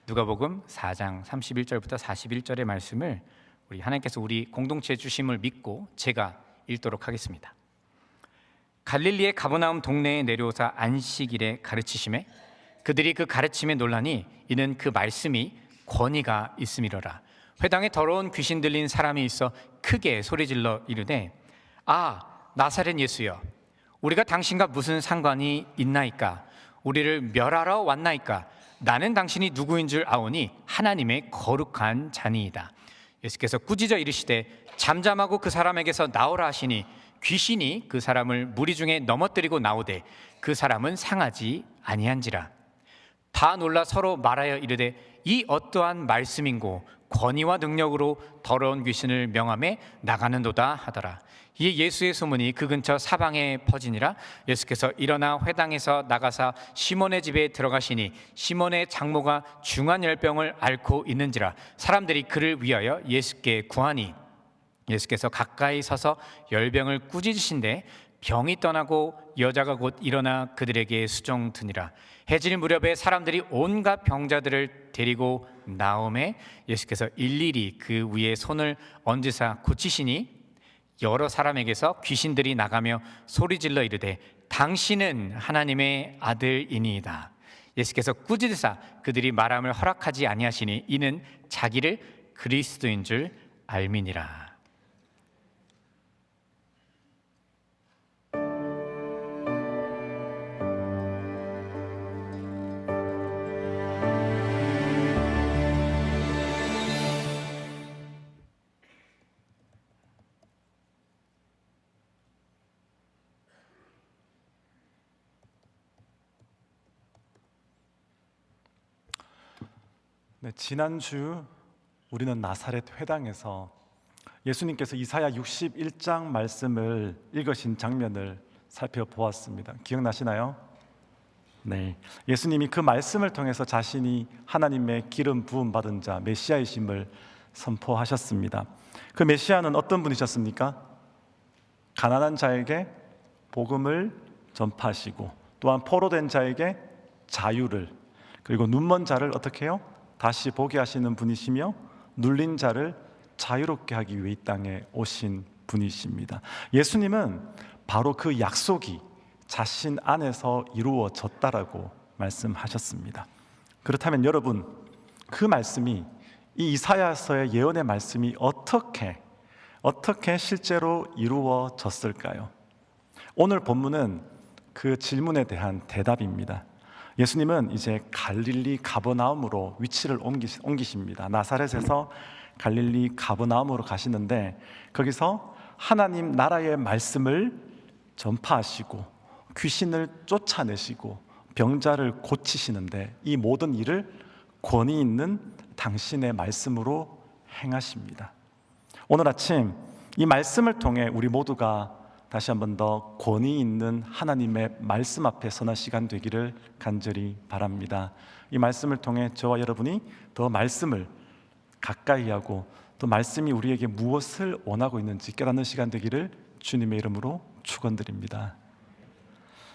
누가복음 4장 31절부터 41절의 말씀을 우리 하나님께서 우리 공동체에 주심을 믿고 제가 읽도록 하겠습니다. 갈릴리의 가버나움 동네에 내려오사 안식일에 가르치심에 그들이 그 가르침에 놀라니 이는 그 말씀이 권위가 있음이로라. 회당에 더러운 귀신 들린 사람이 있어 크게 소리질러 이르되 나사렛 예수여, 우리가 당신과 무슨 상관이 있나이까? 우리를 멸하러 왔나이까? 나는 당신이 누구인 줄 아오니 하나님의 거룩한 자니이다. 예수께서 꾸짖어 이르시되 잠잠하고 그 사람에게서 나오라 하시니 귀신이 그 사람을 무리 중에 넘어뜨리고 나오되 그 사람은 상하지 아니한지라. 다 놀라 서로 말하여 이르되 이 어떠한 말씀인고 권위와 능력으로 더러운 귀신을 명함에 나가는도다 하더라. 이에 예수의 소문이 그 근처 사방에 퍼지니라. 예수께서 일어나 회당에서 나가사 시몬의 집에 들어가시니 시몬의 장모가 중한 열병을 앓고 있는지라. 사람들이 그를 위하여 예수께 구하니 예수께서 가까이 서서 열병을 꾸짖으신데 병이 떠나고 여자가 곧 일어나 그들에게 수종드니라. 해질 무렵에 사람들이 온갖 병자들을 데리고 나오매 예수께서 일일이 그 위에 손을 얹으사 고치시니 여러 사람에게서 귀신들이 나가며 소리질러 이르되 당신은 하나님의 아들이니이다. 예수께서 꾸짖으사 그들이 말함을 허락하지 아니하시니 이는 자기를 그리스도인 줄 알미니라. 지난주 우리는 나사렛 회당에서 예수님께서 이사야 61장 말씀을 읽으신 장면을 살펴보았습니다. 기억나시나요? 네, 예수님이 그 말씀을 통해서 자신이 하나님의 기름 부음 받은 자 메시아이심을 선포하셨습니다. 그 메시아는 어떤 분이셨습니까? 가난한 자에게 복음을 전파하시고 또한 포로된 자에게 자유를, 그리고 눈먼 자를 어떻게 해요? 다시 보게 하시는 분이시며 눌린 자를 자유롭게 하기 위해 이 땅에 오신 분이십니다. 예수님은 바로 그 약속이 자신 안에서 이루어졌다라고 말씀하셨습니다. 그렇다면 여러분, 그 말씀이 이 이사야서의 예언의 말씀이 어떻게 실제로 이루어졌을까요? 오늘 본문은 그 질문에 대한 대답입니다. 예수님은 이제 갈릴리 가버나움으로 위치를 옮기십니다. 나사렛에서 갈릴리 가버나움으로 가시는데 거기서 하나님 나라의 말씀을 전파하시고 귀신을 쫓아내시고 병자를 고치시는데 이 모든 일을 권위 있는 당신의 말씀으로 행하십니다. 오늘 아침 이 말씀을 통해 우리 모두가 다시 한 번 더 권위 있는 하나님의 말씀 앞에 서는 시간 되기를 간절히 바랍니다. 이 말씀을 통해 저와 여러분이 더 말씀을 가까이 하고 또 말씀이 우리에게 무엇을 원하고 있는지 깨닫는 시간 되기를 주님의 이름으로 축원드립니다.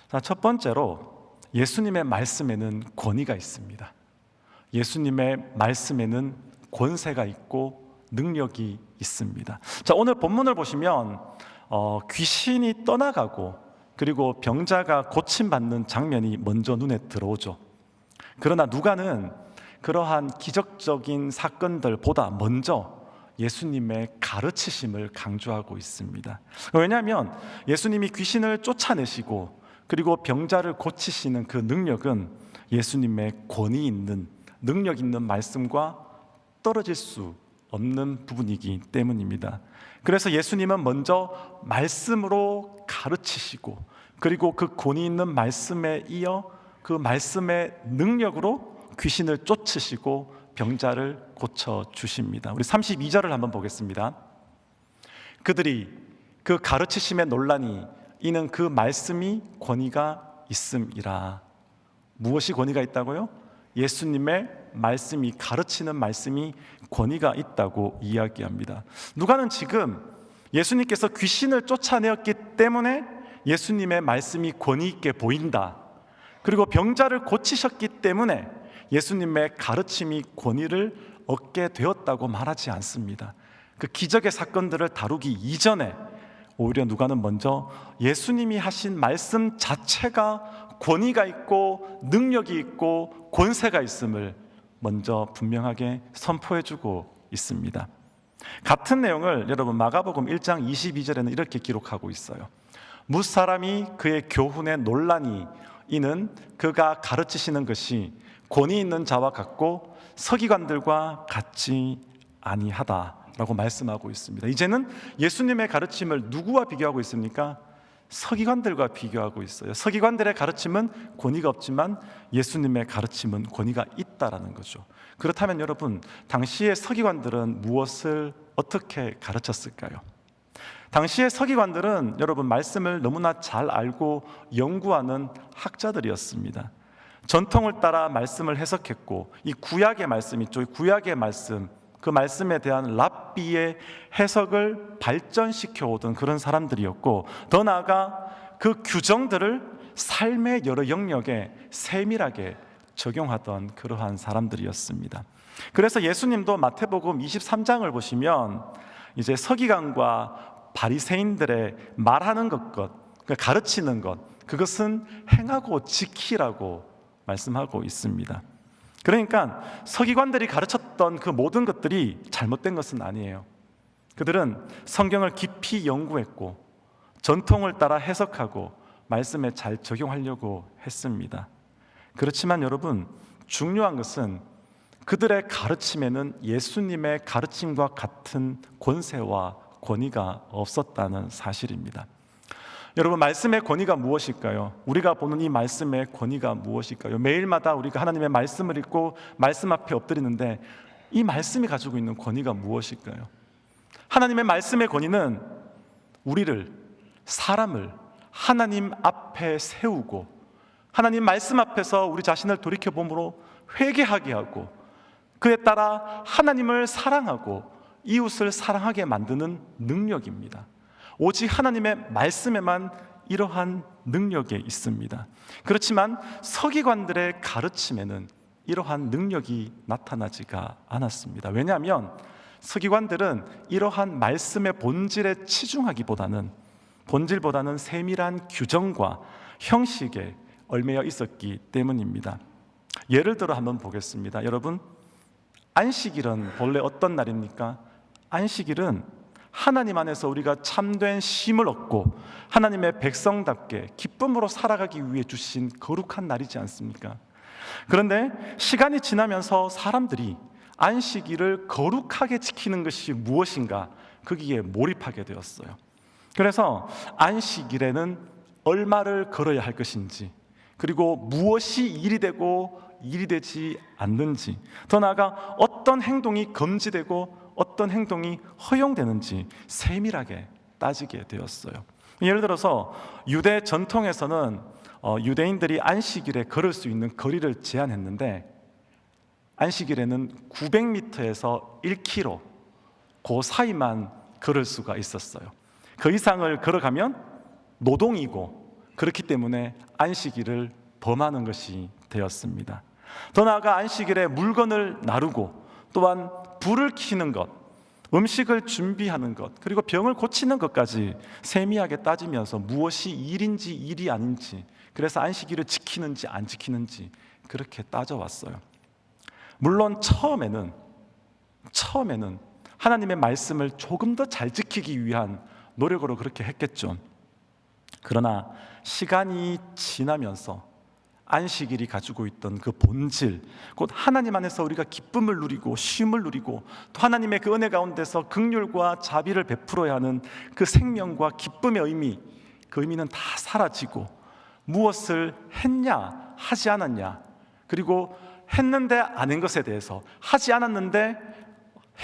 자, 첫 번째로 예수님의 말씀에는 권위가 있습니다. 예수님의 말씀에는 권세가 있고 능력이 있습니다. 자, 오늘 본문을 보시면 귀신이 떠나가고 그리고 병자가 고침받는 장면이 먼저 눈에 들어오죠. 그러나 누가는 그러한 기적적인 사건들보다 먼저 예수님의 가르치심을 강조하고 있습니다. 왜냐하면 예수님이 귀신을 쫓아내시고 그리고 병자를 고치시는 그 능력은 예수님의 권위 있는 능력 있는 말씀과 떨어질 수 없는 부분이기 때문입니다. 그래서 예수님은 먼저 말씀으로 가르치시고 그리고 그 권위 있는 말씀에 이어 그 말씀의 능력으로 귀신을 쫓으시고 병자를 고쳐주십니다. 우리 32절을 한번 보겠습니다. 그들이 그 가르치심에 놀라니 이는 그 말씀이 권위가 있음이라. 무엇이 권위가 있다고요? 예수님의 말씀이, 가르치는 말씀이 권위가 있다고 이야기합니다. 누가는 지금 예수님께서 귀신을 쫓아내었기 때문에 예수님의 말씀이 권위 있게 보인다, 그리고 병자를 고치셨기 때문에 예수님의 가르침이 권위를 얻게 되었다고 말하지 않습니다. 그 기적의 사건들을 다루기 이전에 오히려 누가는 먼저 예수님이 하신 말씀 자체가 권위가 있고 능력이 있고 권세가 있음을 먼저 분명하게 선포해주고 있습니다. 같은 내용을 여러분 마가복음 1장 22절에는 이렇게 기록하고 있어요. 무사람이 그의 교훈에 논란이 이는 그가 가르치시는 것이 권위 있는 자와 같고 서기관들과 같지 아니하다라고 말씀하고 있습니다. 이제는 예수님의 가르침을 누구와 비교하고 있습니까? 서기관들과 비교하고 있어요. 서기관들의 가르침은 권위가 없지만 예수님의 가르침은 권위가 있다라는 거죠. 그렇다면 여러분, 당시의 서기관들은 무엇을 어떻게 가르쳤을까요? 당시의 서기관들은 여러분 말씀을 너무나 잘 알고 연구하는 학자들이었습니다. 전통을 따라 말씀을 해석했고 이 구약의 말씀 있죠. 구약의 말씀, 그 말씀에 대한 랍비의 해석을 발전시켜 오던 그런 사람들이었고 더 나아가 그 규정들을 삶의 여러 영역에 세밀하게 적용하던 그러한 사람들이었습니다. 그래서 예수님도 마태복음 23장을 보시면 이제 서기관과 바리새인들의 말하는 것, 가르치는 것, 그것은 행하고 지키라고 말씀하고 있습니다. 그러니까 서기관들이 가르쳤던 그 모든 것들이 잘못된 것은 아니에요. 그들은 성경을 깊이 연구했고 전통을 따라 해석하고 말씀에 잘 적용하려고 했습니다. 그렇지만 여러분, 중요한 것은 그들의 가르침에는 예수님의 가르침과 같은 권세와 권위가 없었다는 사실입니다. 여러분, 말씀의 권위가 무엇일까요? 우리가 보는 이 말씀의 권위가 무엇일까요? 매일마다 우리가 하나님의 말씀을 읽고 말씀 앞에 엎드리는데 이 말씀이 가지고 있는 권위가 무엇일까요? 하나님의 말씀의 권위는 우리를, 사람을 하나님 앞에 세우고 하나님 말씀 앞에서 우리 자신을 돌이켜봄으로 회개하게 하고 그에 따라 하나님을 사랑하고 이웃을 사랑하게 만드는 능력입니다. 오직 하나님의 말씀에만 이러한 능력이 있습니다. 그렇지만 서기관들의 가르침에는 이러한 능력이 나타나지가 않았습니다. 왜냐하면 서기관들은 이러한 말씀의 본질에 치중하기보다는 본질보다는 세밀한 규정과 형식에 얽매여 있었기 때문입니다. 예를 들어 한번 보겠습니다. 여러분, 안식일은 본래 어떤 날입니까? 안식일은 하나님 안에서 우리가 참된 쉼을 얻고 하나님의 백성답게 기쁨으로 살아가기 위해 주신 거룩한 날이지 않습니까? 그런데 시간이 지나면서 사람들이 안식일을 거룩하게 지키는 것이 무엇인가 거기에 몰입하게 되었어요. 그래서 안식일에는 얼마를 걸어야 할 것인지, 그리고 무엇이 일이 되고 일이 되지 않는지, 더 나아가 어떤 행동이 금지되고 어떤 행동이 허용되는지 세밀하게 따지게 되었어요. 예를 들어서 유대 전통에서는 유대인들이 안식일에 걸을 수 있는 거리를 제한했는데 안식일에는 900m에서 1km 그 사이만 걸을 수가 있었어요. 그 이상을 걸어가면 노동이고 그렇기 때문에 안식일을 범하는 것이 되었습니다. 더 나아가 안식일에 물건을 나르고 또한 불을 켜는 것, 음식을 준비하는 것, 그리고 병을 고치는 것까지 세미하게 따지면서 무엇이 일인지 일이 아닌지, 그래서 안식일을 지키는지 안 지키는지 그렇게 따져왔어요. 물론 처음에는 하나님의 말씀을 조금 더 잘 지키기 위한 노력으로 그렇게 했겠죠. 그러나 시간이 지나면서 안식일이 가지고 있던 그 본질, 곧 하나님 안에서 우리가 기쁨을 누리고 쉼을 누리고 또 하나님의 그 은혜 가운데서 긍휼과 자비를 베풀어야 하는 그 생명과 기쁨의 의미, 그 의미는 다 사라지고 무엇을 했냐 하지 않았냐, 그리고 했는데 안 한 것에 대해서, 하지 않았는데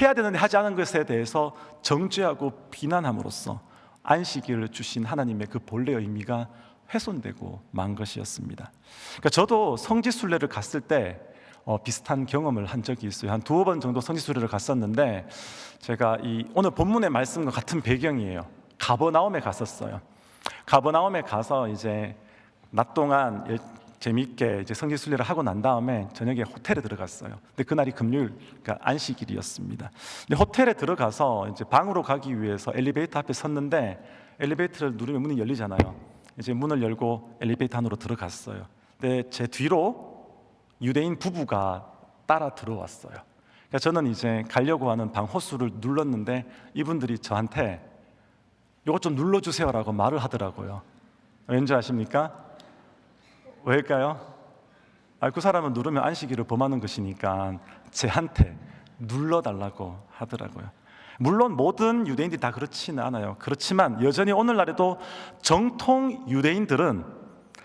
해야 되는데 하지 않은 것에 대해서 정죄하고 비난함으로써 안식일을 주신 하나님의 그 본래의 의미가 훼손되고 만 것이었습니다. 그러니까 저도 성지순례를 갔을 때 비슷한 경험을 한 적이 있어요. 한 2번 정도 성지순례를 갔었는데 제가 이 오늘 본문의 말씀과 같은 배경이에요. 가버나움에 갔었어요. 가버나움에 가서 이제 낮 동안 재미있게 이제 성지 순례를 하고 난 다음에 저녁에 호텔에 들어갔어요. 근데 그날이 금요일, 그러니까 안식일이었습니다. 근데 호텔에 들어가서 이제 방으로 가기 위해서 엘리베이터 앞에 섰는데 엘리베이터를 누르면 문이 열리잖아요. 이제 문을 열고 엘리베이터 안으로 들어갔어요. 근데 제 뒤로 유대인 부부가 따라 들어왔어요. 그러니까 저는 이제 가려고 하는 방 호수를 눌렀는데 이분들이 저한테 이거 좀 눌러주세요라고 말을 하더라고요. 왠지 아십니까? 왜일까요? 그 사람은 누르면 안식일을 범하는 것이니까 제한테 눌러달라고 하더라고요. 물론 모든 유대인들이 다 그렇지는 않아요. 그렇지만 여전히 오늘날에도 정통 유대인들은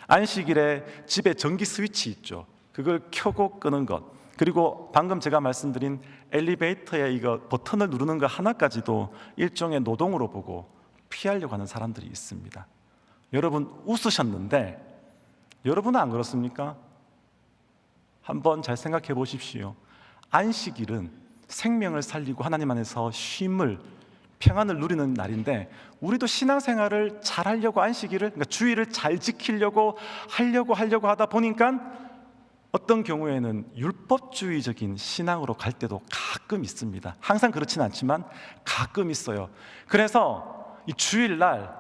안식일에 집에 전기 스위치 있죠. 그걸 켜고 끄는 것, 그리고 방금 제가 말씀드린 엘리베이터에 이거 버튼을 누르는 거 하나까지도 일종의 노동으로 보고 피하려고 하는 사람들이 있습니다. 여러분 웃으셨는데 여러분은 안 그렇습니까? 한번 잘 생각해 보십시오. 안식일은 생명을 살리고 하나님 안에서 쉼을, 평안을 누리는 날인데 우리도 신앙생활을 잘 하려고 안식일을, 그러니까 주일을 잘 지키려고 하려고 하다 보니까 어떤 경우에는 율법주의적인 신앙으로 갈 때도 가끔 있습니다. 항상 그렇지는 않지만 가끔 있어요. 그래서 이 주일날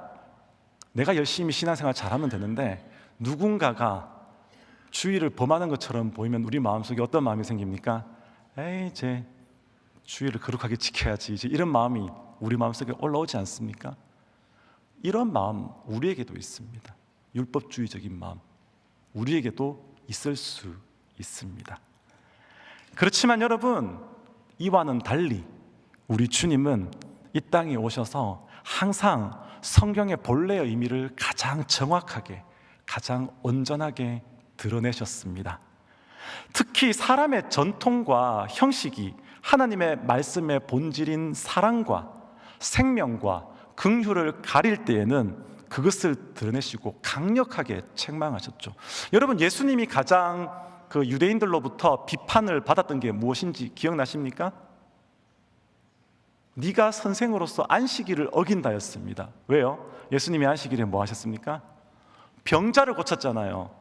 내가 열심히 신앙생활 잘하면 되는데 누군가가 주일을 범하는 것처럼 보이면 우리 마음속에 어떤 마음이 생깁니까? 에이, 쟤 주일을 거룩하게 지켜야지, 이제 이런 마음이 우리 마음속에 올라오지 않습니까? 이런 마음 우리에게도 있습니다. 율법주의적인 마음 우리에게도 있을 수 있습니다. 그렇지만 여러분, 이와는 달리 우리 주님은 이 땅에 오셔서 항상 성경의 본래의 의미를 가장 정확하게, 가장 온전하게 드러내셨습니다. 특히 사람의 전통과 형식이 하나님의 말씀의 본질인 사랑과 생명과 긍휼을 가릴 때에는 그것을 드러내시고 강력하게 책망하셨죠. 여러분, 예수님이 가장 그 유대인들로부터 비판을 받았던 게 무엇인지 기억나십니까? 네가 선생으로서 안식일을 어긴다였습니다. 왜요? 예수님이 안식일에 뭐 하셨습니까? 병자를 고쳤잖아요.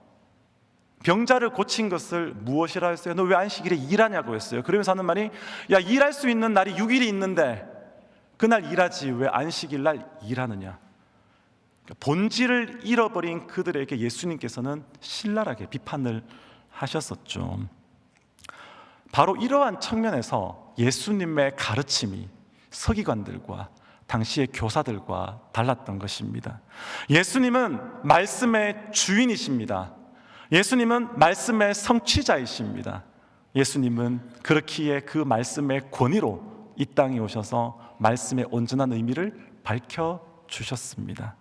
병자를 고친 것을 무엇이라 했어요? 너 왜 안식일에 일하냐고 했어요. 그러면서 하는 말이, 야, 일할 수 있는 날이 6일이 있는데 그날 일하지 왜 안식일 날 일하느냐. 본질을 잃어버린 그들에게 예수님께서는 신랄하게 비판을 하셨었죠. 바로 이러한 측면에서 예수님의 가르침이 서기관들과 당시의 교사들과 달랐던 것입니다. 예수님은 말씀의 주인이십니다. 예수님은 말씀의 성취자이십니다. 예수님은 그렇기에 그 말씀의 권위로 이 땅에 오셔서 말씀의 온전한 의미를 밝혀주셨습니다.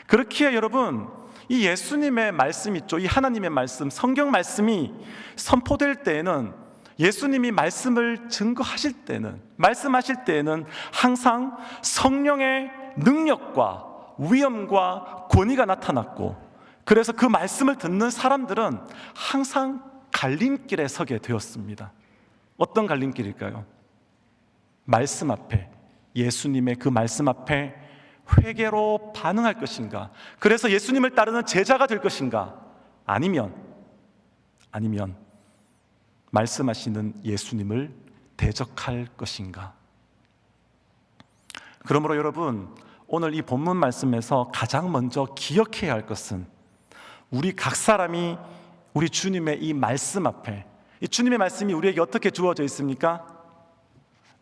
그렇기에 여러분, 이 예수님의 말씀 있죠. 이 하나님의 말씀, 성경 말씀이 선포될 때에는, 예수님이 말씀을 증거하실 때는, 말씀하실 때에는 항상 성령의 능력과 위엄과 권위가 나타났고, 그래서 그 말씀을 듣는 사람들은 항상 갈림길에 서게 되었습니다. 어떤 갈림길일까요? 말씀 앞에, 예수님의 그 말씀 앞에 회개로 반응할 것인가? 그래서 예수님을 따르는 제자가 될 것인가? 아니면 말씀하시는 예수님을 대적할 것인가? 그러므로 여러분, 오늘 이 본문 말씀에서 가장 먼저 기억해야 할 것은 우리 각 사람이 우리 주님의 이 말씀 앞에, 이 주님의 말씀이 우리에게 어떻게 주어져 있습니까?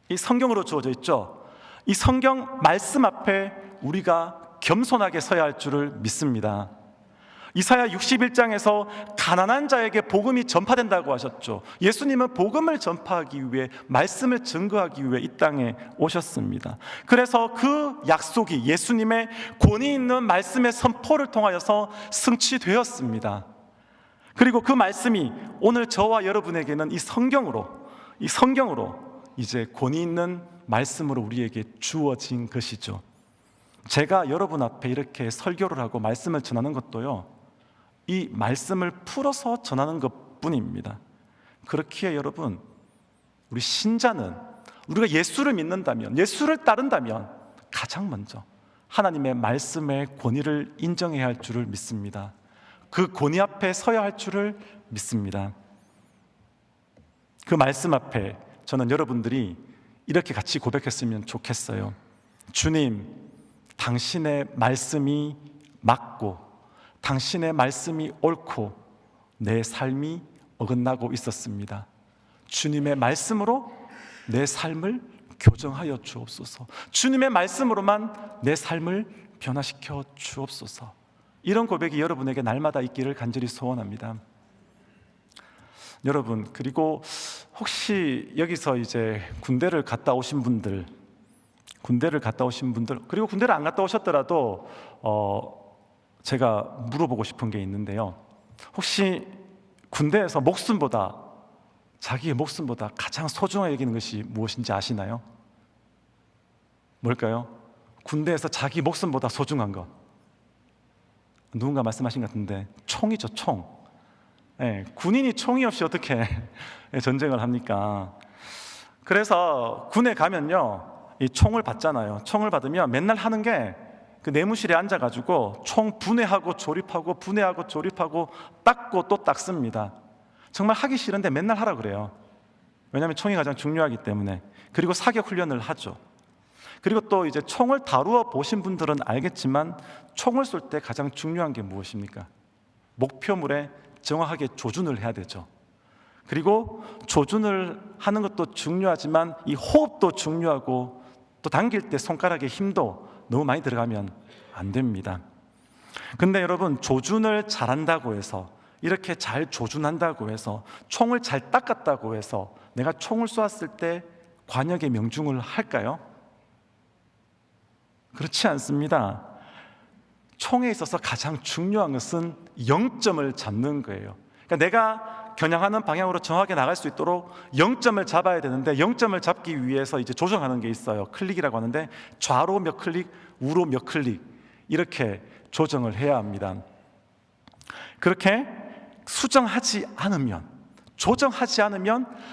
이 성경으로 주어져 있죠. 이 성경 말씀 앞에 우리가 겸손하게 서야 할 줄을 믿습니다. 이사야 61장에서 가난한 자에게 복음이 전파된다고 하셨죠. 예수님은 복음을 전파하기 위해, 말씀을 증거하기 위해 이 땅에 오셨습니다. 그래서 그 약속이 예수님의 권위 있는 말씀의 선포를 통하여서 성취되었습니다. 그리고 그 말씀이 오늘 저와 여러분에게는 이 성경으로 이제 권위 있는 말씀으로 우리에게 주어진 것이죠. 제가 여러분 앞에 이렇게 설교를 하고 말씀을 전하는 것도요, 이 말씀을 풀어서 전하는 것뿐입니다. 그렇기에 여러분, 우리 신자는 우리가 예수를 믿는다면, 예수를 따른다면 가장 먼저 하나님의 말씀의 권위를 인정해야 할 줄을 믿습니다. 그 권위 앞에 서야 할 줄을 믿습니다. 그 말씀 앞에 저는 여러분들이 이렇게 같이 고백했으면 좋겠어요. 주님, 당신의 말씀이 맞고 당신의 말씀이 옳고 내 삶이 어긋나고 있었습니다. 주님의 말씀으로 내 삶을 교정하여 주옵소서. 주님의 말씀으로만 내 삶을 변화시켜 주옵소서. 이런 고백이 여러분에게 날마다 있기를 간절히 소원합니다. 여러분, 그리고 혹시 여기서 이제 군대를 갔다 오신 분들, 그리고 군대를 안 갔다 오셨더라도 제가 물어보고 싶은 게 있는데요. 혹시 군대에서 자기의 목숨보다 가장 소중하게 여기는 것이 무엇인지 아시나요? 뭘까요? 군대에서 자기 목숨보다 소중한 것, 누군가 말씀하신 것 같은데 총이죠. 총. 군인이 총이 없이 어떻게 전쟁을 합니까? 그래서 군에 가면요, 이 총을 받잖아요. 총을 받으면 맨날 하는 게 그 내무실에 앉아가지고 총 분해하고 조립하고 분해하고 조립하고 닦고 또 닦습니다. 정말 하기 싫은데 맨날 하라 그래요. 왜냐하면 총이 가장 중요하기 때문에. 그리고 사격 훈련을 하죠. 그리고 또 이제 총을 다루어 보신 분들은 알겠지만 총을 쏠 때 가장 중요한 게 무엇입니까? 목표물에 정확하게 조준을 해야 되죠. 그리고 조준을 하는 것도 중요하지만 이 호흡도 중요하고 또 당길 때 손가락의 힘도 너무 많이 들어가면 안 됩니다. 근데 여러분, 조준을 잘한다고 해서, 이렇게 잘 조준한다고 해서, 총을 잘 닦았다고 해서 내가 총을 쏘았을 때 관역의 명중을 할까요? 그렇지 않습니다. 총에 있어서 가장 중요한 것은 0점을 잡는 거예요. 그러니까 내가 겨냥하는 방향으로 정확하게 나갈 수 있도록 0점을 잡아야 되는데, 0점을 잡기 위해서 이제 조정하는 게 있어요. 클릭이라고 하는데 좌로 몇 클릭, 우로 몇 클릭, 이렇게 조정을 해야 합니다. 그렇게 조정하지 않으면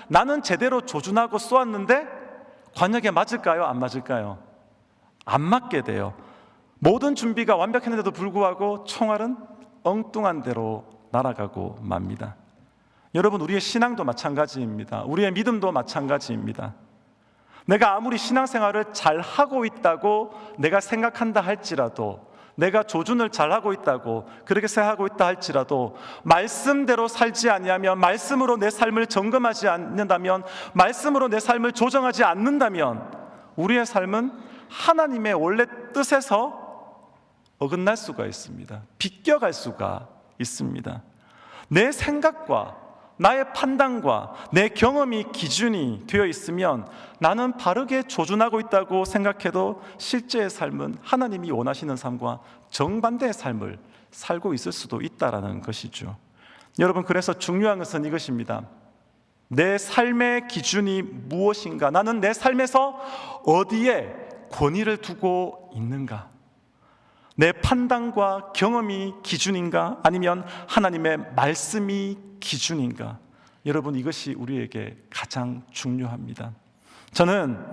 나는 제대로 조준하고 쏘았는데 관역에 맞을까요? 안 맞을까요? 안 맞게 돼요. 모든 준비가 완벽했는데도 불구하고 총알은 엉뚱한 대로 날아가고 맙니다. 여러분, 우리의 신앙도 마찬가지입니다. 우리의 믿음도 마찬가지입니다. 내가 아무리 신앙생활을 잘하고 있다고 내가 생각한다 할지라도, 내가 조준을 잘하고 있다고 그렇게 생각하고 있다 할지라도, 말씀대로 살지 아니하면, 말씀으로 내 삶을 점검하지 않는다면, 말씀으로 내 삶을 조정하지 않는다면 우리의 삶은 하나님의 원래 뜻에서 어긋날 수가 있습니다. 비껴갈 수가 있습니다. 내 생각과 나의 판단과 내 경험이 기준이 되어 있으면 나는 바르게 조준하고 있다고 생각해도 실제의 삶은 하나님이 원하시는 삶과 정반대의 삶을 살고 있을 수도 있다라는 것이죠. 여러분, 그래서 중요한 것은 이것입니다. 내 삶의 기준이 무엇인가? 나는 내 삶에서 어디에 권위를 두고 있는가? 내 판단과 경험이 기준인가? 아니면 하나님의 말씀이 기준인가? 여러분, 이것이 우리에게 가장 중요합니다. 저는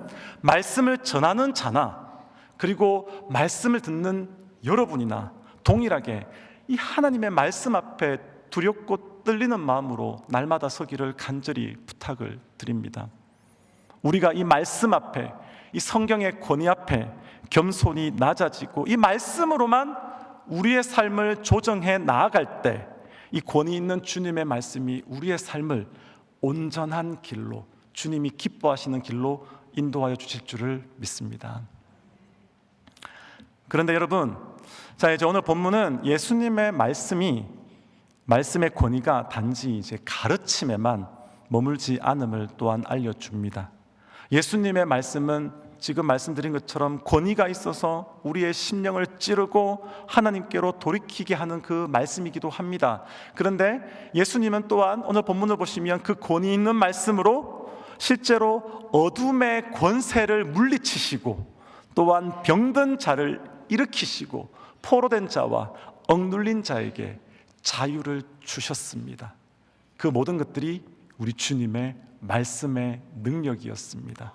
말씀을 전하는 자나, 그리고 말씀을 듣는 여러분이나 동일하게 이 하나님의 말씀 앞에 두렵고 떨리는 마음으로 날마다 서기를 간절히 부탁을 드립니다. 우리가 이 말씀 앞에, 이 성경의 권위 앞에 겸손히 낮아지고 이 말씀으로만 우리의 삶을 조정해 나아갈 때, 이 권위 있는 주님의 말씀이 우리의 삶을 온전한 길로, 주님이 기뻐하시는 길로 인도하여 주실 줄을 믿습니다. 그런데 여러분, 자, 이제 오늘 본문은 예수님의 말씀의 권위가 단지 이제 가르침에만 머물지 않음을 또한 알려줍니다. 예수님의 말씀은 지금 말씀드린 것처럼 권위가 있어서 우리의 심령을 찌르고 하나님께로 돌이키게 하는 그 말씀이기도 합니다. 그런데 예수님은 또한 오늘 본문을 보시면 그 권위 있는 말씀으로 실제로 어둠의 권세를 물리치시고, 또한 병든 자를 일으키시고 포로된 자와 억눌린 자에게 자유를 주셨습니다. 그 모든 것들이 우리 주님의 말씀의 능력이었습니다.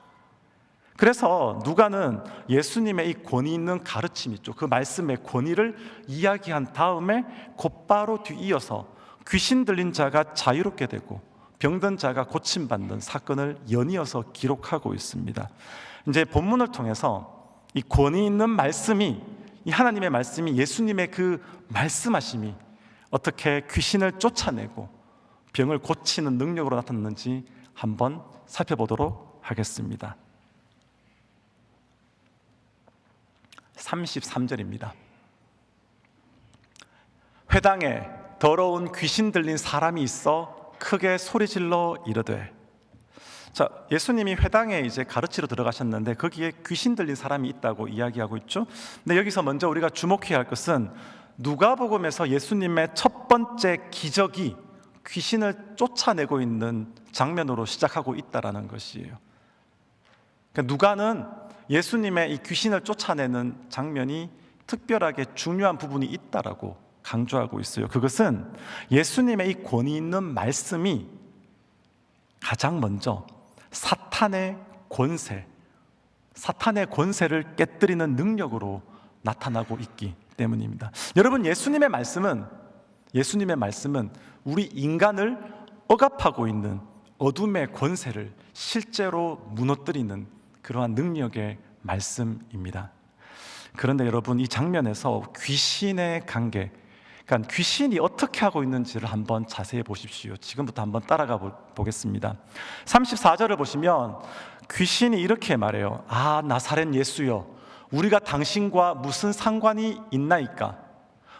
그래서 누가는 예수님의 이 권위 있는 가르침 있죠, 그 말씀의 권위를 이야기한 다음에 곧바로 뒤이어서 귀신 들린 자가 자유롭게 되고 병든 자가 고침받는 사건을 연이어서 기록하고 있습니다. 이제 본문을 통해서 이 권위 있는 말씀이, 이 하나님의 말씀이, 예수님의 그 말씀하심이 어떻게 귀신을 쫓아내고 병을 고치는 능력으로 나타났는지 한번 살펴보도록 하겠습니다. 33절입니다. 회당에 더러운 귀신 들린 사람이 있어 크게 소리질러 이르되. 자, 예수님이 회당에 이제 가르치러 들어가셨는데 거기에 귀신 들린 사람이 있다고 이야기하고 있죠. 근데 여기서 먼저 우리가 주목해야 할 것은 누가복음에서 예수님의 첫 번째 기적이 귀신을 쫓아내고 있는 장면으로 시작하고 있다라는 것이에요. 그러니까 누가는 예수님의 이 귀신을 쫓아내는 장면이 특별하게 중요한 부분이 있다라고 강조하고 있어요. 그것은 예수님의 이 권위 있는 말씀이 가장 먼저 사탄의 권세를 깨뜨리는 능력으로 나타나고 있기 때문입니다. 여러분, 예수님의 말씀은 우리 인간을 억압하고 있는 어둠의 권세를 실제로 무너뜨리는 그러한 능력의 말씀입니다. 그런데 여러분, 이 장면에서 귀신의 관계, 그러니까 귀신이 어떻게 하고 있는지를 한번 자세히 보십시오. 지금부터 한번 따라가 보겠습니다. 34절을 보시면 귀신이 이렇게 말해요. 아, 나사렛 예수여, 우리가 당신과 무슨 상관이 있나이까?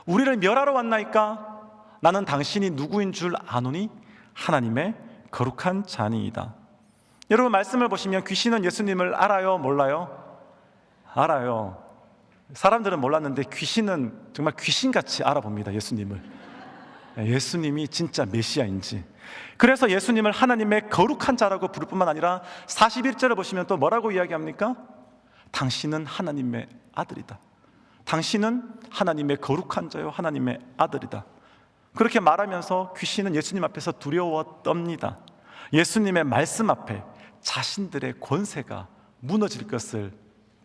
우리를 멸하러 왔나이까? 나는 당신이 누구인 줄 아노니 하나님의 거룩한 자니이다. 여러분, 말씀을 보시면 귀신은 예수님을 알아요? 몰라요? 알아요. 사람들은 몰랐는데 귀신은 정말 귀신같이 알아봅니다. 예수님이 진짜 메시아인지. 그래서 예수님을 하나님의 거룩한 자라고 부를 뿐만 아니라 41절을 보시면 또 뭐라고 이야기합니까? 당신은 하나님의 아들이다. 당신은 하나님의 거룩한 자요, 하나님의 아들이다. 그렇게 말하면서 귀신은 예수님 앞에서 두려워 떱니다. 예수님의 말씀 앞에 자신들의 권세가 무너질 것을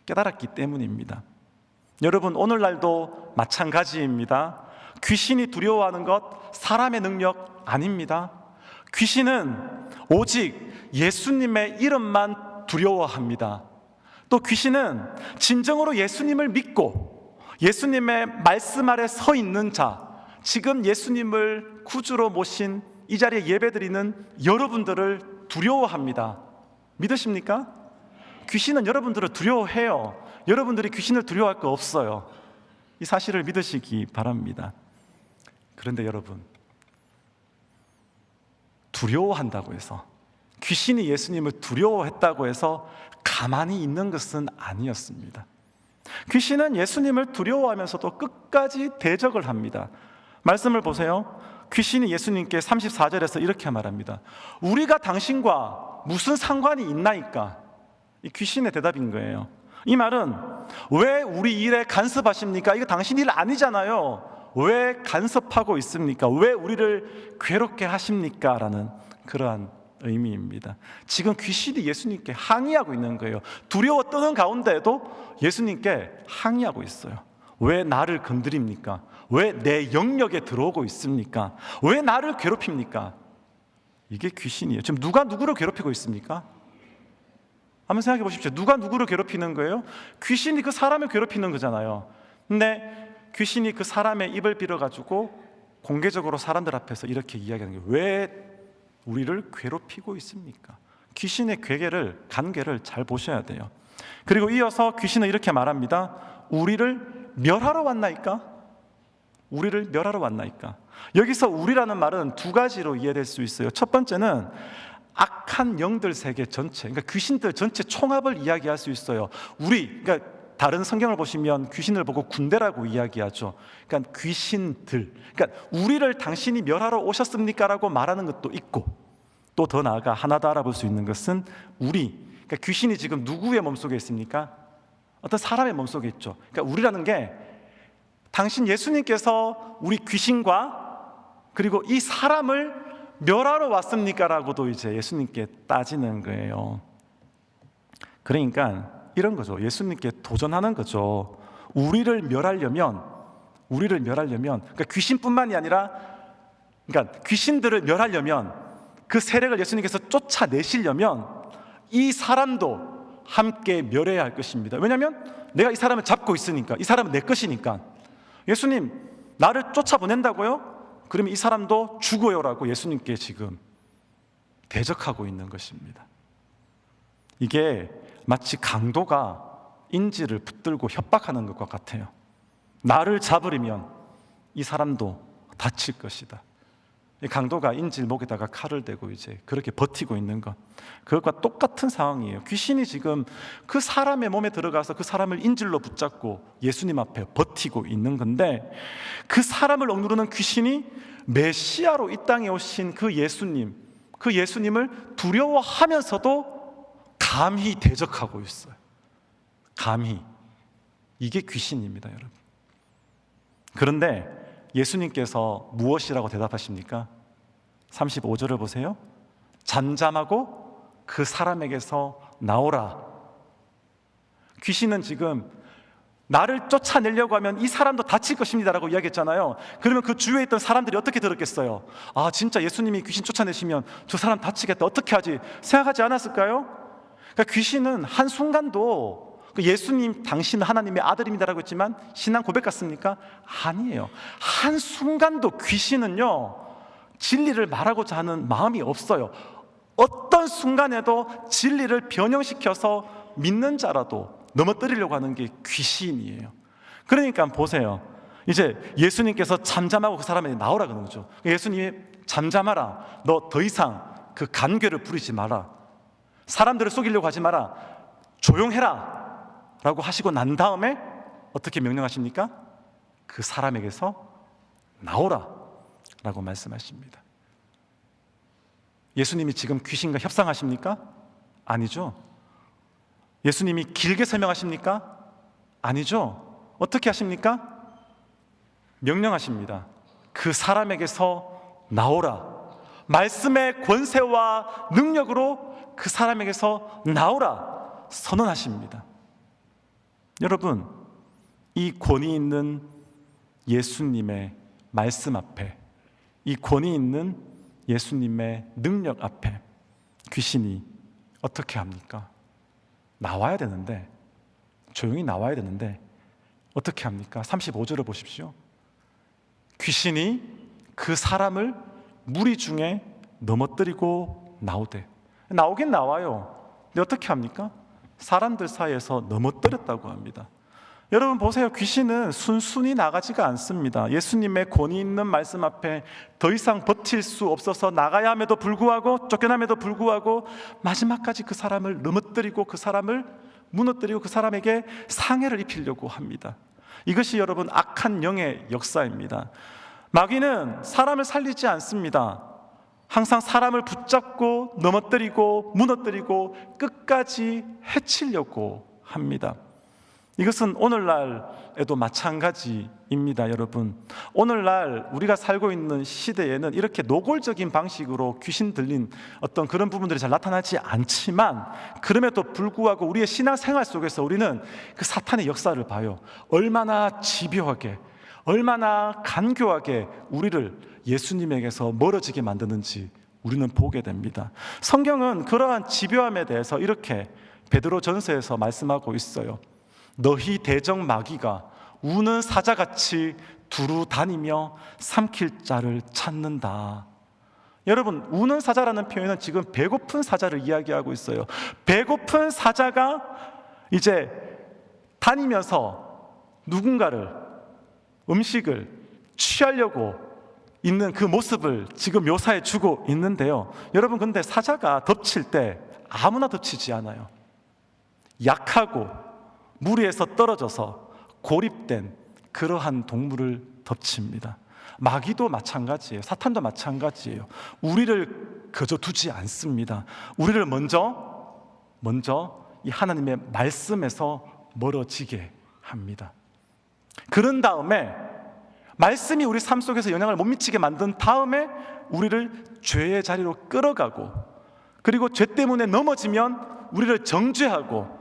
깨달았기 때문입니다. 여러분, 오늘날도 마찬가지입니다. 귀신이 두려워하는 것 사람의 능력 아닙니다. 귀신은 오직 예수님의 이름만 두려워합니다. 또 귀신은 진정으로 예수님을 믿고 예수님의 말씀 아래 서 있는 자, 지금 예수님을 구주로 모신 이 자리에 예배드리는 여러분들을 두려워합니다. 믿으십니까? 귀신은 여러분들을 두려워해요. 여러분들이 귀신을 두려워할 거 없어요. 이 사실을 믿으시기 바랍니다. 그런데 여러분, 두려워한다고 해서, 귀신이 예수님을 두려워했다고 해서 가만히 있는 것은 아니었습니다. 귀신은 예수님을 두려워하면서도 끝까지 대적을 합니다. 말씀을 보세요. 귀신이 예수님께 34절에서 이렇게 말합니다. 우리가 당신과 무슨 상관이 있나이까? 이 귀신의 대답인 거예요. 이 말은 왜 우리 일에 간섭하십니까? 이거 당신 일 아니잖아요. 왜 간섭하고 있습니까? 왜 우리를 괴롭게 하십니까? 라는 그러한 의미입니다. 지금 귀신이 예수님께 항의하고 있는 거예요. 두려워 떠는 가운데에도 예수님께 항의하고 있어요. 왜 나를 건드립니까? 왜 내 영역에 들어오고 있습니까? 왜 나를 괴롭힙니까? 이게 귀신이에요. 지금 누가 누구를 괴롭히고 있습니까? 한번 생각해 보십시오. 누가 누구를 괴롭히는 거예요? 귀신이 그 사람을 괴롭히는 거잖아요. 근데 귀신이 그 사람의 입을 빌어가지고 공개적으로 사람들 앞에서 이렇게 이야기하는 거예요. 왜 우리를 괴롭히고 있습니까? 귀신의 관계를 잘 보셔야 돼요. 그리고 이어서 귀신은 이렇게 말합니다. 우리를 멸하러 왔나이까? 우리를 멸하러 왔나이까? 여기서 우리라는 말은 두 가지로 이해될 수 있어요. 첫 번째는 악한 영들 세계 전체, 그러니까 귀신들 전체 총합을 이야기할 수 있어요. 그러니까 다른 성경을 보시면 귀신을 보고 군대라고 이야기하죠. 그러니까 귀신들, 그러니까 우리를 당신이 멸하러 오셨습니까? 라고 말하는 것도 있고, 또 더 나아가 하나 더 알아볼 수 있는 것은 그러니까 귀신이 지금 누구의 몸속에 있습니까? 어떤 사람의 몸속에 있죠. 그러니까 우리라는 게 당신 예수님께서 우리 귀신과 그리고 이 사람을 멸하러 왔습니까? 라고도 이제 예수님께 따지는 거예요. 그러니까 이런 거죠. 예수님께 도전하는 거죠. 우리를 멸하려면 그러니까 귀신뿐만이 아니라 그러니까 귀신들을 멸하려면 그 세력을 예수님께서 쫓아내시려면 이 사람도 함께 멸해야 할 것입니다. 왜냐하면 내가 이 사람을 잡고 있으니까, 이 사람은 내 것이니까. 예수님, 나를 쫓아보낸다고요? 그러면 이 사람도 죽어요라고 예수님께 지금 대적하고 있는 것입니다. 이게 마치 강도가 인질을 붙들고 협박하는 것과 같아요. 나를 잡으려면 이 사람도 다칠 것이다. 이 강도가 인질 목에다가 칼을 대고 이제 그렇게 버티고 있는 것, 그것과 똑같은 상황이에요. 귀신이 지금 그 사람의 몸에 들어가서 그 사람을 인질로 붙잡고 예수님 앞에 버티고 있는 건데, 그 사람을 억누르는 귀신이 메시아로 이 땅에 오신 그 예수님을 두려워하면서도 감히 대적하고 있어요. 감히. 이게 귀신입니다, 여러분. 그런데 예수님께서 무엇이라고 대답하십니까? 35절을 보세요. 잠잠하고 그 사람에게서 나오라. 귀신은 지금 나를 쫓아내려고 하면 이 사람도 다칠 것입니다 라고 이야기했잖아요. 그러면 그 주위에 있던 사람들이 어떻게 들었겠어요? 아, 진짜 예수님이 귀신 쫓아내시면 저 사람 다치겠다, 어떻게 하지? 생각하지 않았을까요? 그러니까 귀신은 한순간도 예수님 당신은 하나님의 아들입니다라고 했지만 신앙 고백 같습니까? 아니에요. 한순간도 귀신은요 진리를 말하고자 하는 마음이 없어요. 어떤 순간에도 진리를 변형시켜서 믿는 자라도 넘어뜨리려고 하는 게 귀신이에요. 그러니까 보세요. 이제 예수님께서 잠잠하고 그 사람에게 나오라 그러는 거죠. 예수님이 잠잠하라, 너 더 이상 그 간괴를 부리지 마라, 사람들을 속이려고 하지 마라, 조용해라 라고 하시고 난 다음에 어떻게 명령하십니까? 그 사람에게서 나오라 라고 말씀하십니다. 예수님이 지금 귀신과 협상하십니까? 아니죠. 예수님이 길게 설명하십니까? 아니죠. 어떻게 하십니까? 명령하십니다. 그 사람에게서 나오라. 말씀의 권세와 능력으로 그 사람에게서 나오라 선언하십니다. 여러분, 이 권위 있는 예수님의 말씀 앞에, 이 권위 있는 예수님의 능력 앞에 귀신이 어떻게 합니까? 나와야 되는데, 조용히 나와야 되는데 어떻게 합니까? 35절을 보십시오. 귀신이 그 사람을 무리 중에 넘어뜨리고 나오되, 나오긴 나와요. 근데 어떻게 합니까? 사람들 사이에서 넘어뜨렸다고 합니다. 여러분 보세요. 귀신은 순순히 나가지가 않습니다. 예수님의 권위 있는 말씀 앞에 더 이상 버틸 수 없어서 나가야 함에도 불구하고, 쫓겨남에도 불구하고 마지막까지 그 사람을 넘어뜨리고 그 사람을 무너뜨리고 그 사람에게 상해를 입히려고 합니다. 이것이 여러분 악한 영의 역사입니다. 마귀는 사람을 살리지 않습니다. 항상 사람을 붙잡고 넘어뜨리고 무너뜨리고 끝까지 해치려고 합니다. 이것은 오늘날에도 마찬가지입니다, 여러분. 오늘날 우리가 살고 있는 시대에는 이렇게 노골적인 방식으로 귀신 들린 어떤 그런 부분들이 잘 나타나지 않지만, 그럼에도 불구하고 우리의 신앙생활 속에서 우리는 그 사탄의 역사를 봐요. 얼마나 집요하게, 얼마나 간교하게 우리를 예수님에게서 멀어지게 만드는지 우리는 보게 됩니다. 성경은 그러한 집요함에 대해서 이렇게 베드로 전서에서 말씀하고 있어요. 너희 대적 마귀가 우는 사자같이 두루 다니며 삼킬 자를 찾는다. 여러분, 우는 사자라는 표현은 지금 배고픈 사자를 이야기하고 있어요. 배고픈 사자가 이제 다니면서 누군가를, 음식을 취하려고 있는 그 모습을 지금 묘사해 주고 있는데요. 여러분, 근데 사자가 덮칠 때 아무나 덮치지 않아요. 약하고 무리에서 떨어져서 고립된 그러한 동물을 덮칩니다. 마귀도 마찬가지예요. 사탄도 마찬가지예요. 우리를 그저 두지 않습니다. 우리를 먼저 이 하나님의 말씀에서 멀어지게 합니다. 그런 다음에 말씀이 우리 삶 속에서 영향을 못 미치게 만든 다음에 우리를 죄의 자리로 끌어가고, 그리고 죄 때문에 넘어지면 우리를 정죄하고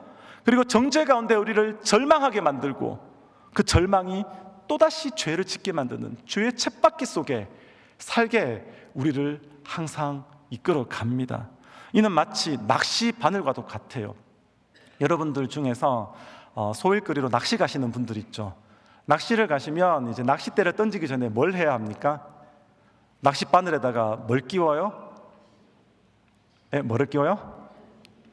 그리고 정죄 가운데 우리를 절망하게 만들고 그 절망이 또다시 죄를 짓게 만드는 죄의 쳇바퀴 속에 살게 우리를 항상 이끌어 갑니다. 이는 마치 낚시 바늘과도 같아요. 여러분들 중에서 소일거리로 낚시 가시는 분들 있죠. 낚시를 가시면 이제 낚싯대를 던지기 전에 뭘 해야 합니까? 낚시 바늘에다가 뭘 끼워요? 뭐를 끼워요?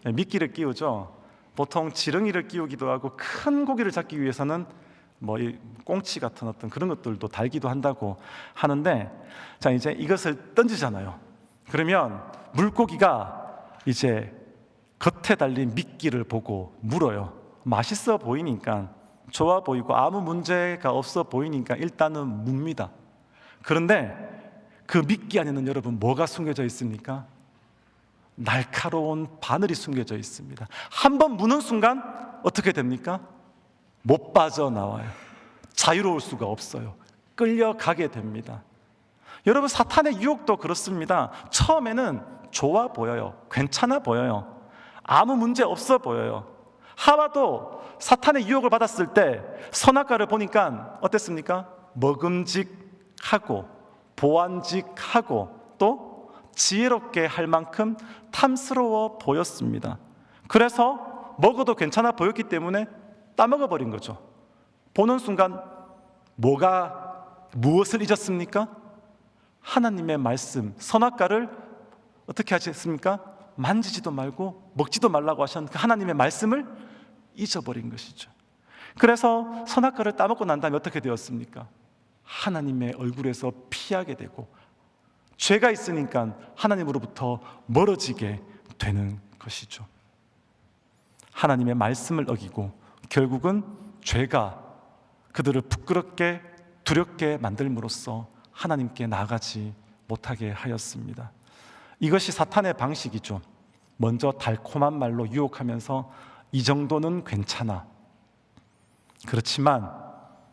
미끼를 끼우죠. 보통 지렁이를 끼우기도 하고 큰 고기를 잡기 위해서는 이 꽁치 같은 어떤 그런 것들도 달기도 한다고 하는데, 자 이제 이것을 던지잖아요. 그러면 물고기가 이제 겉에 달린 미끼를 보고 물어요. 맛있어 보이니까, 좋아 보이고 아무 문제가 없어 보이니까 일단은 묵니다. 그런데 그 미끼 안에는 여러분 뭐가 숨겨져 있습니까? 날카로운 바늘이 숨겨져 있습니다. 한번 무는 순간 어떻게 됩니까? 못 빠져나와요. 자유로울 수가 없어요. 끌려가게 됩니다. 여러분, 사탄의 유혹도 그렇습니다. 처음에는 좋아 보여요. 괜찮아 보여요. 아무 문제 없어 보여요. 하와도 사탄의 유혹을 받았을 때 선악과를 보니까 어땠습니까? 먹음직하고 보안직하고 또 지혜롭게 할 만큼 탐스러워 보였습니다. 그래서 먹어도 괜찮아 보였기 때문에 따먹어버린 거죠. 보는 순간 무엇을 잊었습니까? 하나님의 말씀, 선악과를 어떻게 하셨습니까? 만지지도 말고 먹지도 말라고 하셨는 그 하나님의 말씀을 잊어버린 것이죠. 그래서 선악과를 따먹고 난 다음에 어떻게 되었습니까? 하나님의 얼굴에서 피하게 되고 죄가 있으니까 하나님으로부터 멀어지게 되는 것이죠. 하나님의 말씀을 어기고 결국은 죄가 그들을 부끄럽게 두렵게 만들므로써 하나님께 나아가지 못하게 하였습니다. 이것이 사탄의 방식이죠. 먼저 달콤한 말로 유혹하면서 이 정도는 괜찮아. 그렇지만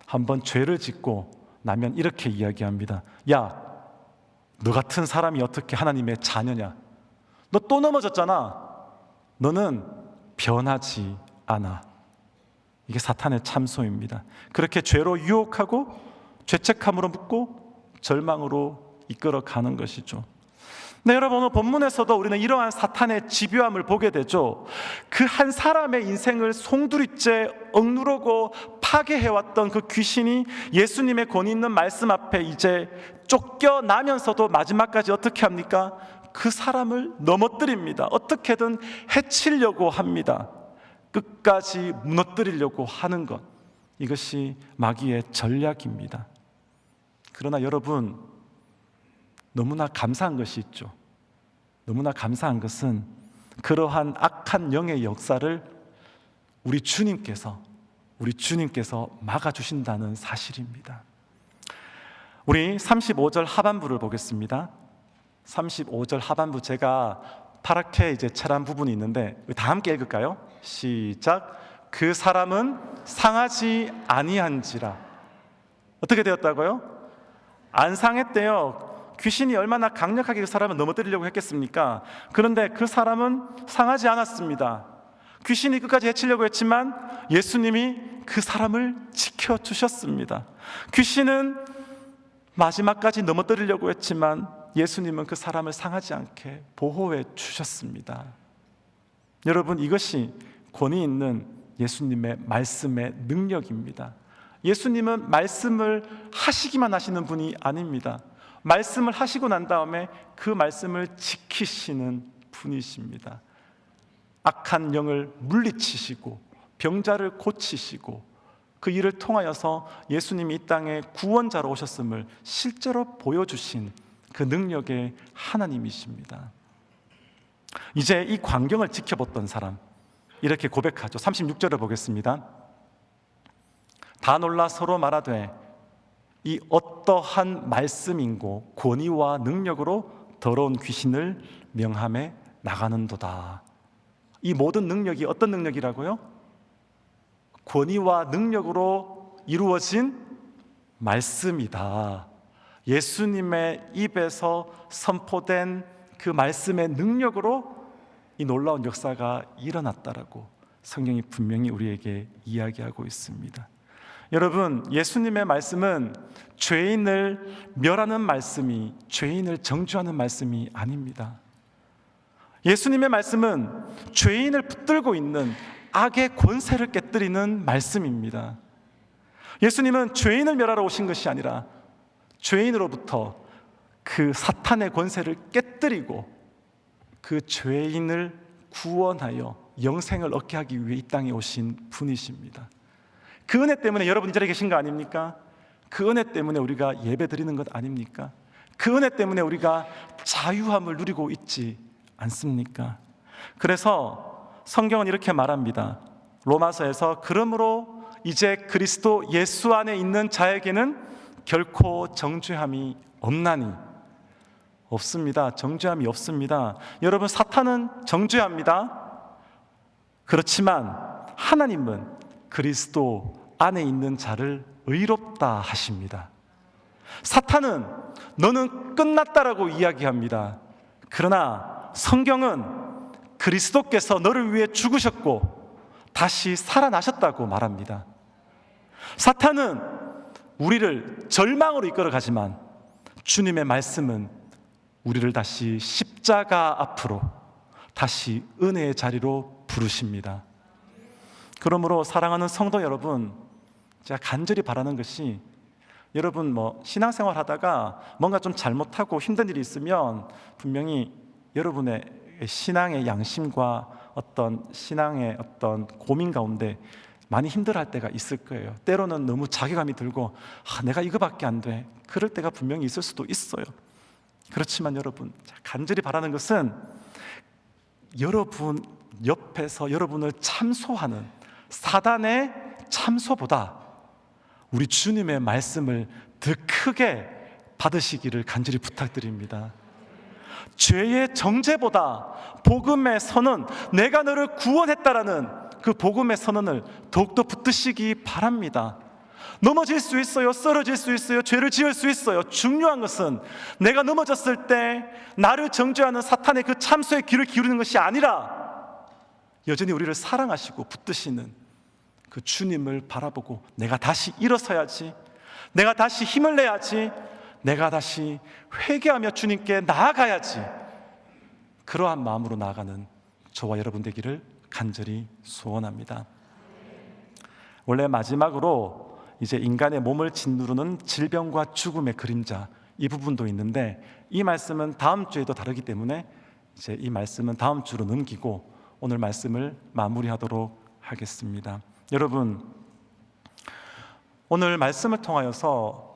한번 죄를 짓고 나면 이렇게 이야기합니다. 야, 너 같은 사람이 어떻게 하나님의 자녀냐? 너 또 넘어졌잖아. 너는 변하지 않아. 이게 사탄의 참소입니다. 그렇게 죄로 유혹하고 죄책감으로 묶고 절망으로 이끌어가는 것이죠. 네, 여러분, 오늘 본문에서도 우리는 이러한 사탄의 집요함을 보게 되죠. 그 한 사람의 인생을 송두리째 억누르고 파괴해왔던 그 귀신이 예수님의 권위 있는 말씀 앞에 이제 쫓겨나면서도 마지막까지 어떻게 합니까? 그 사람을 넘어뜨립니다. 어떻게든 해치려고 합니다. 끝까지 무너뜨리려고 하는 것, 이것이 마귀의 전략입니다. 그러나 여러분, 너무나 감사한 것이 있죠. 너무나 감사한 것은 그러한 악한 영의 역사를 우리 주님께서 막아주신다는 사실입니다. 우리 35절 하반부를 보겠습니다. 35절 하반부, 제가 파랗게 이제 칠한 부분이 있는데 다 함께 읽을까요? 시작. 그 사람은 상하지 아니한지라. 어떻게 되었다고요? 안 상했대요. 귀신이 얼마나 강력하게 그 사람을 넘어뜨리려고 했겠습니까? 그런데 그 사람은 상하지 않았습니다. 귀신이 끝까지 해치려고 했지만 예수님이 그 사람을 지켜주셨습니다. 귀신은 마지막까지 넘어뜨리려고 했지만 예수님은 그 사람을 상하지 않게 보호해 주셨습니다. 여러분, 이것이 권위 있는 예수님의 말씀의 능력입니다. 예수님은 말씀을 하시기만 하시는 분이 아닙니다. 말씀을 하시고 난 다음에 그 말씀을 지키시는 분이십니다. 악한 영을 물리치시고 병자를 고치시고 그 일을 통하여서 예수님이 이 땅에 구원자로 오셨음을 실제로 보여주신 그 능력의 하나님이십니다. 이제 이 광경을 지켜봤던 사람, 이렇게 고백하죠. 36절을 보겠습니다. 다 놀라 서로 말하되 이 어떠한 말씀인고 권위와 능력으로 더러운 귀신을 명함에 나가는도다. 이 모든 능력이 어떤 능력이라고요? 권위와 능력으로 이루어진 말씀이다. 예수님의 입에서 선포된 그 말씀의 능력으로 이 놀라운 역사가 일어났다라고 성경이 분명히 우리에게 이야기하고 있습니다. 여러분, 예수님의 말씀은 죄인을 멸하는 말씀이, 죄인을 정죄하는 말씀이 아닙니다. 예수님의 말씀은 죄인을 붙들고 있는 악의 권세를 깨뜨리는 말씀입니다. 예수님은 죄인을 멸하러 오신 것이 아니라 죄인으로부터 그 사탄의 권세를 깨뜨리고 그 죄인을 구원하여 영생을 얻게 하기 위해 이 땅에 오신 분이십니다. 그 은혜 때문에 여러분 이 자리에 계신 거 아닙니까? 그 은혜 때문에 우리가 예배 드리는 것 아닙니까? 그 은혜 때문에 우리가 자유함을 누리고 있지 않습니까? 그래서 성경은 이렇게 말합니다. 로마서에서 그러므로 이제 그리스도 예수 안에 있는 자에게는 결코 정죄함이 없나니. 없습니다. 정죄함이 없습니다. 여러분, 사탄은 정죄합니다. 그렇지만 하나님은 그리스도 안에 있는 자를 의롭다 하십니다. 사탄은 너는 끝났다라고 이야기합니다. 그러나 성경은 그리스도께서 너를 위해 죽으셨고 다시 살아나셨다고 말합니다. 사탄은 우리를 절망으로 이끌어가지만 주님의 말씀은 우리를 다시 십자가 앞으로, 다시 은혜의 자리로 부르십니다. 그러므로 사랑하는 성도 여러분, 제가 간절히 바라는 것이, 여러분 신앙생활 하다가 뭔가 좀 잘못하고 힘든 일이 있으면 분명히 여러분의 신앙의 양심과 어떤 신앙의 어떤 고민 가운데 많이 힘들어할 때가 있을 거예요. 때로는 너무 자괴감이 들고 내가 이거밖에 안 돼, 그럴 때가 분명히 있을 수도 있어요. 그렇지만 여러분, 간절히 바라는 것은 여러분 옆에서 여러분을 참소하는 사단의 참소보다 우리 주님의 말씀을 더 크게 받으시기를 간절히 부탁드립니다. 죄의 정죄보다 복음의 선언, 내가 너를 구원했다라는 그 복음의 선언을 더욱더 붙드시기 바랍니다. 넘어질 수 있어요. 쓰러질 수 있어요. 죄를 지을 수 있어요. 중요한 것은 내가 넘어졌을 때 나를 정죄하는 사탄의 그 참소에 귀를 기울이는 것이 아니라 여전히 우리를 사랑하시고 붙드시는 그 주님을 바라보고 내가 다시 일어서야지, 내가 다시 힘을 내야지, 내가 다시 회개하며 주님께 나아가야지, 그러한 마음으로 나아가는 저와 여러분 되기를 간절히 소원합니다. 원래 마지막으로 이제 인간의 몸을 짓누르는 질병과 죽음의 그림자, 이 부분도 있는데 이 말씀은 다음 주에도 다르기 때문에 이제 이 말씀은 다음 주로 넘기고 오늘 말씀을 마무리하도록 하겠습니다. 여러분, 오늘 말씀을 통하여서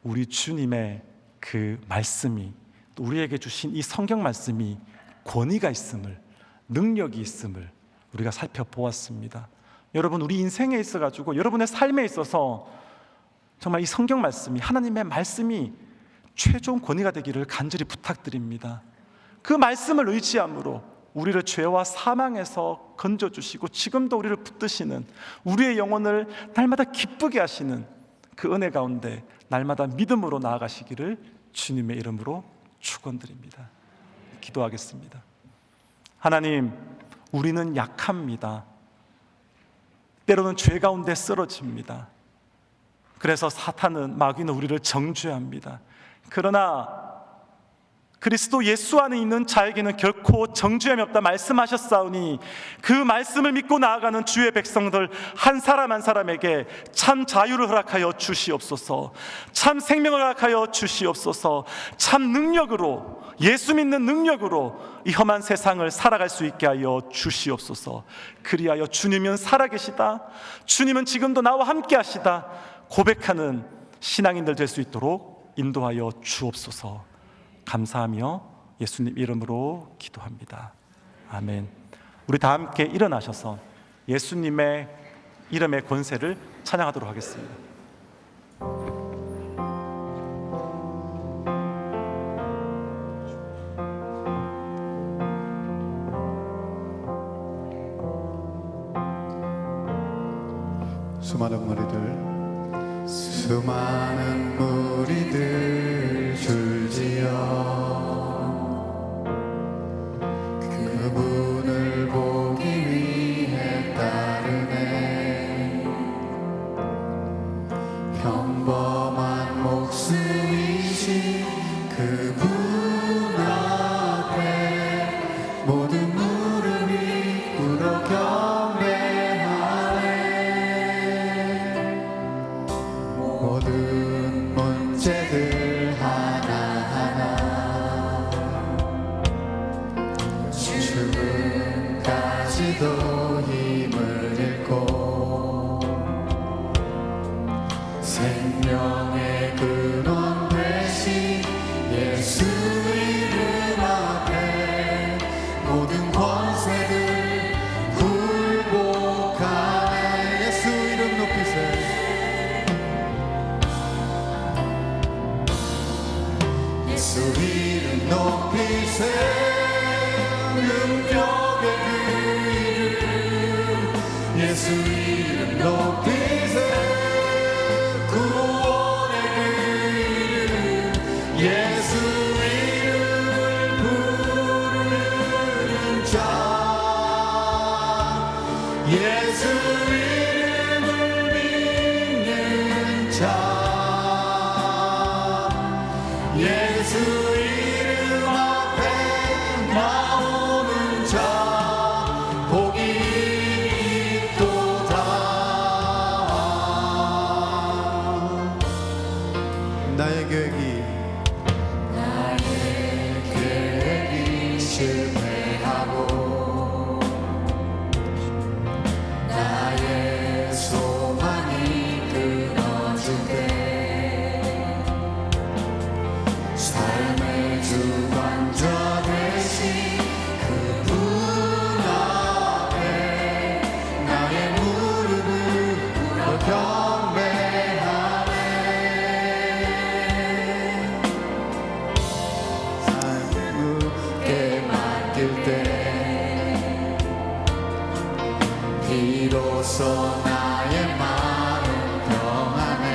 우리 주님의 그 말씀이, 또 우리에게 주신 이 성경 말씀이 권위가 있음을, 능력이 있음을 우리가 살펴보았습니다. 여러분, 우리 인생에 있어가지고 여러분의 삶에 있어서 정말 이 성경 말씀이, 하나님의 말씀이 최종 권위가 되기를 간절히 부탁드립니다. 그 말씀을 의지함으로 우리를 죄와 사망에서 건져주시고 지금도 우리를 붙드시는, 우리의 영혼을 날마다 기쁘게 하시는 그 은혜 가운데 날마다 믿음으로 나아가시기를 주님의 이름으로 축원드립니다. 기도하겠습니다. 하나님, 우리는 약합니다. 때로는 죄 가운데 쓰러집니다. 그래서 사탄은, 마귀는 우리를 정죄합니다. 그러나 그리스도 예수 안에 있는 자에게는 결코 정죄함이 없다 말씀하셨사오니 그 말씀을 믿고 나아가는 주의 백성들 한 사람 한 사람에게 참 자유를 허락하여 주시옵소서, 참 생명을 허락하여 주시옵소서, 참 능력으로, 예수 믿는 능력으로 이 험한 세상을 살아갈 수 있게 하여 주시옵소서. 그리하여 주님은 살아계시다, 주님은 지금도 나와 함께 하시다 고백하는 신앙인들 될 수 있도록 인도하여 주옵소서. 감사하며 예수님 이름으로 기도합니다. 아멘. 우리 다 함께 일어나셔서 예수님의 이름의 권세를 찬양하도록 하겠습니다. 수많은 무리들 줄지어 그분을 보기 위해 경배하네. 모든 문제들 하나하나 죽음까지도 힘을 잃고 생명의 근원 되신 예수 이름 앞에 모든 권세들 굴복하네. 예수 이름 높이세. 예수 이름 높이세. 능력의 그 이름 예수 이름 높이세. 구원의 그 이름 예수 이름을 부르는 자 예수 이름을 믿는 자 예수 이름 앞에 나오는 자 복이 있도다. 나의 계획이 실패하고 나의 소망이 끊어질 때 삶의 주관자 되신 그분 앞에 나의 무릎을 꿇어 경배하네. 삶을 무게 맡길 때 비로소 나의 마음 평안해.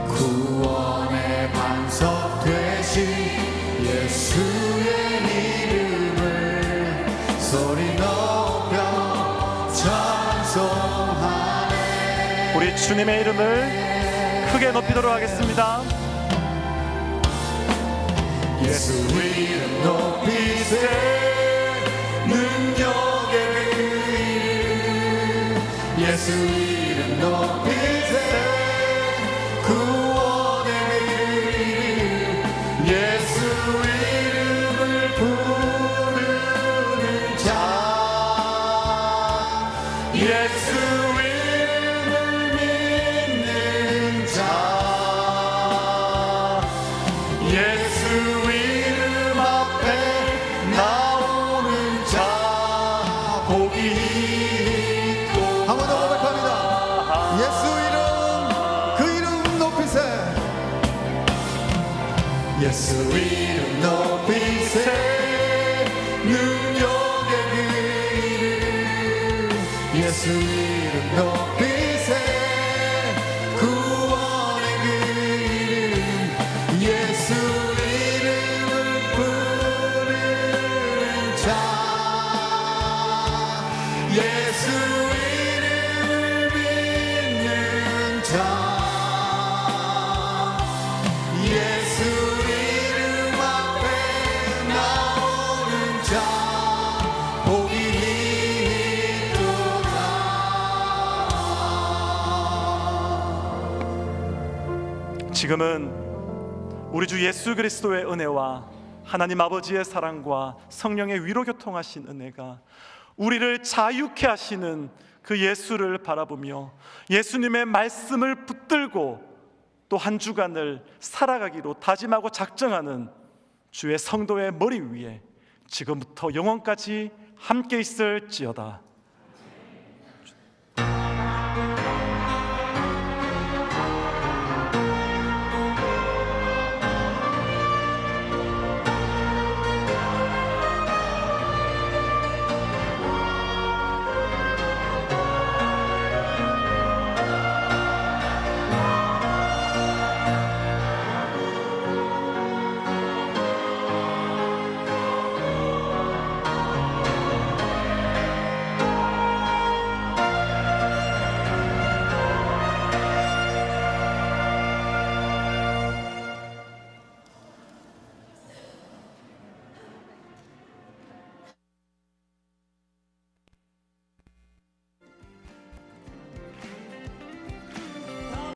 구원의 반석 되신 예수의 이름을 소리 높여 찬송하네. 우리 주님의 이름을 크게 높이도록 하겠습니다. 예수 이름 높이세. 능력의 그 이름 예수 이름 높이세. 구원의 그 이름 예수 이름을 부르는 자 예수 이름을 믿는 자 예수 이름 앞에 나오는 자 복이 있고. 한 번 더 고백합니다. 예수 이름 그 이름 높이세. 예수 이름 높이세. 능력의 그 이름 예수 이름 높이세. 구원의 그 이름 예수 이름을 부르는 자 예수 이름을 믿는 자 예수 이름 앞에 나오는 자 복이 있도다. 지금은 우리 주 예수 그리스도의 은혜와 하나님 아버지의 사랑과 성령의 위로 교통하신 은혜가 우리를 자유케 하시는 그 예수를 바라보며 예수님의 말씀을 붙들고 또 한 주간을 살아가기로 다짐하고 작정하는 주의 성도의 머리 위에 지금부터 영원까지 함께 있을지어다.